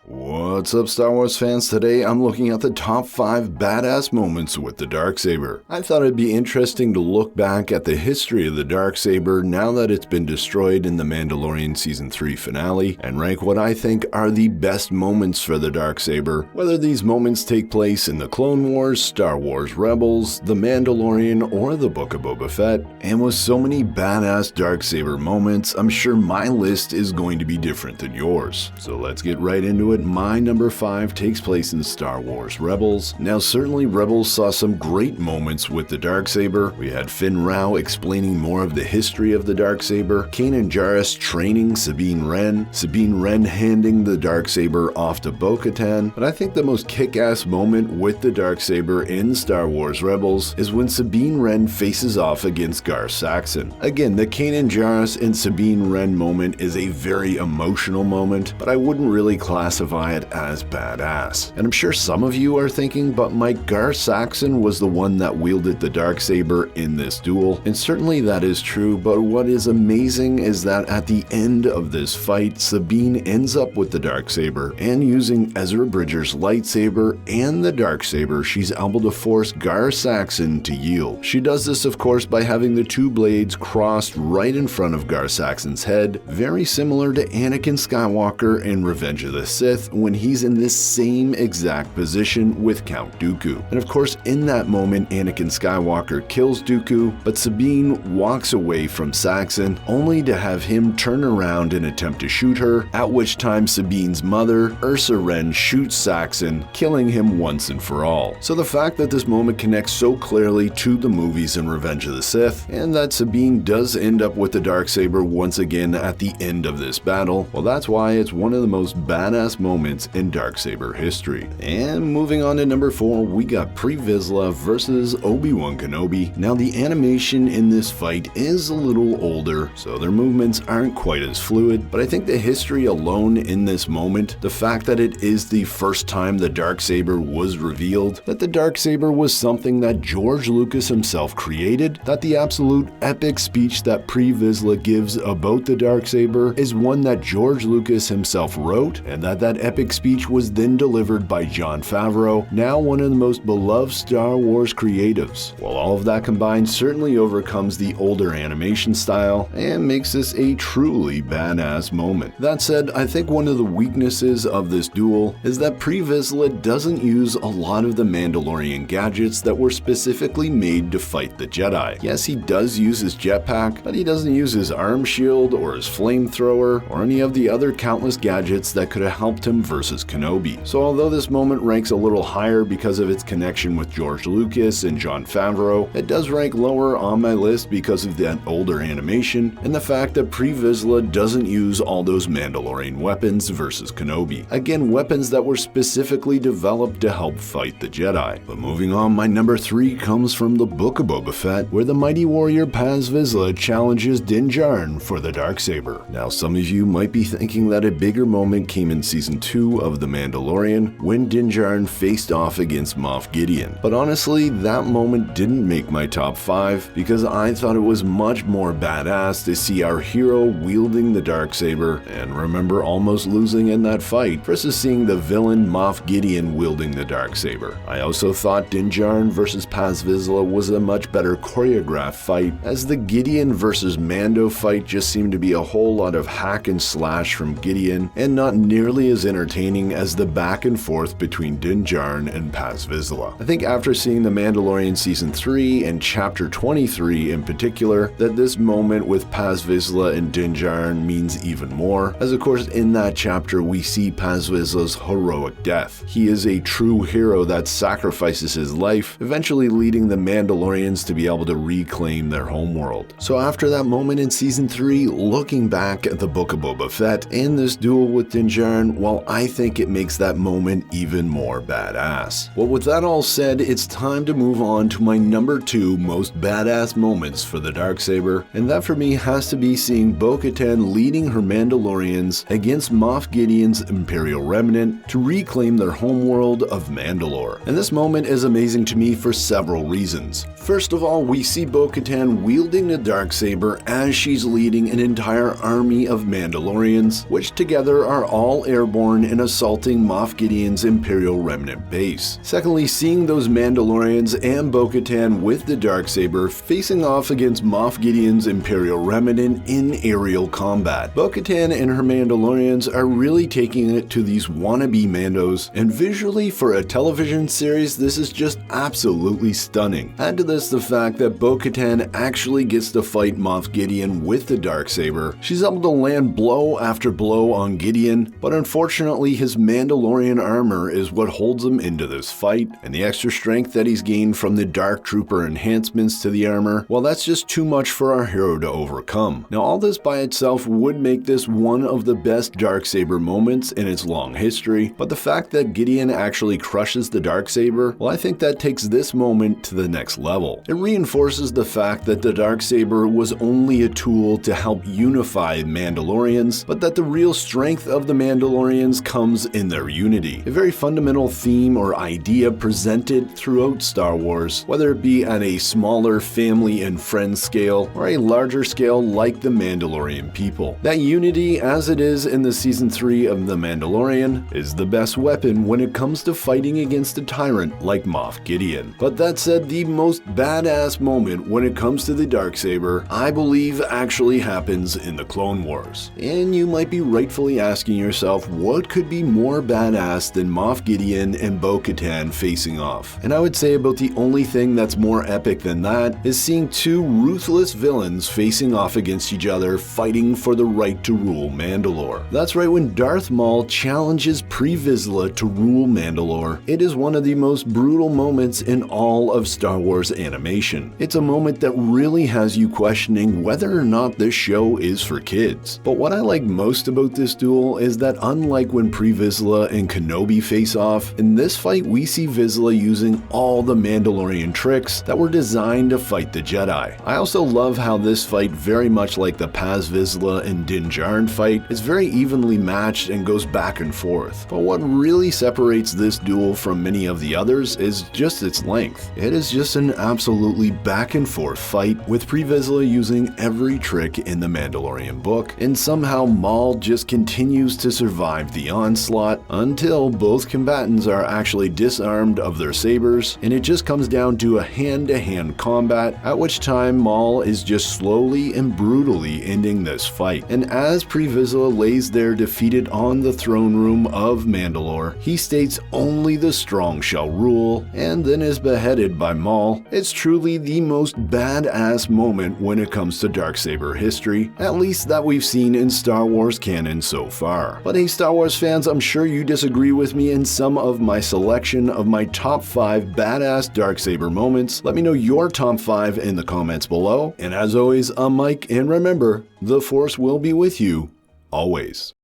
What's up, Star Wars fans? Today I'm looking at the top 5 badass moments with the Darksaber. I thought it'd be interesting to look back at the history of the Darksaber now that it's been destroyed in the Mandalorian Season 3 finale, and rank what I think are the best moments for the Darksaber, whether these moments take place in the Clone Wars, Star Wars Rebels, the Mandalorian, or the Book of Boba Fett. And with so many badass Darksaber moments, I'm sure my list is going to be different than yours. So let's get right into it. My number 5 takes place in Star Wars Rebels. Now certainly Rebels saw some great moments with the Darksaber. We had Finn Rao explaining more of the history of the Darksaber, Kanan Jarrus training Sabine Wren handing the Darksaber off to Bo-Katan. But I think the most kick-ass moment with the Darksaber in Star Wars Rebels is when Sabine Wren faces off against Gar Saxon. Again, the Kanan Jarrus and Sabine Wren moment is a very emotional moment, but I wouldn't really classify it as badass. And I'm sure some of you are thinking, but Mike, Gar Saxon was the one that wielded the Darksaber in this duel, and certainly that is true, but what is amazing is that at the end of this fight, Sabine ends up with the Darksaber, and using Ezra Bridger's lightsaber and the Darksaber, she's able to force Gar Saxon to yield. She does this, of course, by having the two blades crossed right in front of Gar Saxon's head, very similar to Anakin Skywalker in Revenge of the Sith, when he's in this same exact position with Count Dooku. And of course, in that moment, Anakin Skywalker kills Dooku, but Sabine walks away from Saxon, only to have him turn around and attempt to shoot her, at which time Sabine's mother, Ursa Wren, shoots Saxon, killing him once and for all. So the fact that this moment connects so clearly to the movies in Revenge of the Sith, and that Sabine does end up with the Darksaber once again at the end of this battle, well, that's why it's one of the most badass moments in Darksaber history. And moving on to number 4, we got Pre Vizsla versus Obi-Wan Kenobi. Now the animation in this fight is a little older, so their movements aren't quite as fluid, but I think the history alone in this moment, the fact that it is the first time the Darksaber was revealed, that the Darksaber was something that George Lucas himself created, that the absolute epic speech that Pre Vizsla gives about the Darksaber is one that George Lucas himself wrote, and that epic speech was then delivered by Jon Favreau, now one of the most beloved Star Wars creatives. While all of that combined certainly overcomes the older animation style and makes this a truly badass moment. That said, I think one of the weaknesses of this duel is that Pre Vizsla doesn't use a lot of the Mandalorian gadgets that were specifically made to fight the Jedi. Yes, he does use his jetpack, but he doesn't use his arm shield or his flamethrower or any of the other countless gadgets that could have helped him versus Kenobi. So although this moment ranks a little higher because of its connection with George Lucas and Jon Favreau, it does rank lower on my list because of that older animation and the fact that Pre Vizsla doesn't use all those Mandalorian weapons versus Kenobi. Again, weapons that were specifically developed to help fight the Jedi. But moving on, my number 3 comes from the Book of Boba Fett, where the mighty warrior Paz Vizsla challenges Din Djarin for the Darksaber. Now some of you might be thinking that a bigger moment came in Season 2 of The Mandalorian when Din Djarin faced off against Moff Gideon. But honestly, that moment didn't make my top 5 because I thought it was much more badass to see our hero wielding the Darksaber and remember almost losing in that fight versus seeing the villain Moff Gideon wielding the Darksaber. I also thought Din Djarin versus Paz Vizsla was a much better choreographed fight, as the Gideon versus Mando fight just seemed to be a whole lot of hack and slash from Gideon and not nearly as entertaining as the back and forth between Din Djarin and Paz Vizsla. I think after seeing The Mandalorian Season 3 and Chapter 23 in particular, that this moment with Paz Vizsla and Din Djarin means even more, as of course in that chapter we see Paz Vizsla's heroic death. He is a true hero that sacrifices his life, eventually leading the Mandalorians to be able to reclaim their homeworld. So after that moment in Season 3, looking back at the Book of Boba Fett and this duel with Din Djarin, well, I think it makes that moment even more badass. Well, with that all said, it's time to move on to my number 2 most badass moments for the Darksaber, and that for me has to be seeing Bo-Katan leading her Mandalorians against Moff Gideon's Imperial Remnant to reclaim their homeworld of Mandalore. And this moment is amazing to me for several reasons. First of all, we see Bo-Katan wielding the Darksaber as she's leading an entire army of Mandalorians, which together are all airborne airborne and assaulting Moff Gideon's Imperial Remnant base. Secondly, seeing those Mandalorians and Bo-Katan with the Darksaber facing off against Moff Gideon's Imperial Remnant in aerial combat. Bo-Katan and her Mandalorians are really taking it to these wannabe Mandos, and visually for a television series, this is just absolutely stunning. Add to this the fact that Bo-Katan actually gets to fight Moff Gideon with the Darksaber. She's able to land blow after blow on Gideon, but unfortunately his Mandalorian armor is what holds him into this fight, and the extra strength that he's gained from the Dark Trooper enhancements to the armor, well, that's just too much for our hero to overcome. Now, all this by itself would make this one of the best Darksaber moments in its long history, but the fact that Gideon actually crushes the Darksaber, well, I think that takes this moment to the next level. It reinforces the fact that the Darksaber was only a tool to help unify Mandalorians, but that the real strength of the Mandalorians comes in their unity. A very fundamental theme or idea presented throughout Star Wars, whether it be at a smaller family and friends scale or a larger scale like the Mandalorian people. That unity, as it is in the season 3 of The Mandalorian, is the best weapon when it comes to fighting against a tyrant like Moff Gideon. But that said, the most badass moment when it comes to the Darksaber, I believe actually happens in the Clone Wars. And you might be rightfully asking yourself, what could be more badass than Moff Gideon and Bo-Katan facing off? And I would say about the only thing that's more epic than that is seeing two ruthless villains facing off against each other, fighting for the right to rule Mandalore. That's right, when Darth Maul challenges Pre Vizsla to rule Mandalore, it is one of the most brutal moments in all of Star Wars animation. It's a moment that really has you questioning whether or not this show is for kids. But what I like most about this duel is that unlike when Pre Vizsla and Kenobi face off, in this fight we see Vizsla using all the Mandalorian tricks that were designed to fight the Jedi. I also love how this fight, very much like the Paz Vizsla and Din Djarin fight, is very evenly matched and goes back and forth. But what really separates this duel from many of the others is just its length. It is just an absolutely back and forth fight, with Pre Vizsla using every trick in the Mandalorian book, and somehow Maul just continues to survive the onslaught until both combatants are actually disarmed of their sabers, and it just comes down to a hand-to-hand combat, at which time Maul is just slowly and brutally ending this fight. And as Pre Vizsla lays there defeated on the throne room of Mandalore, he states only the strong shall rule, and then is beheaded by Maul. It's truly the most badass moment when it comes to Darksaber history, at least that we've seen in Star Wars canon so far. But hey, Star Wars fans, I'm sure you disagree with me in some of my selection of my top 5 badass Darksaber moments. Let me know your top 5 in the comments below. And as always, I'm Mike, and remember, the Force will be with you always.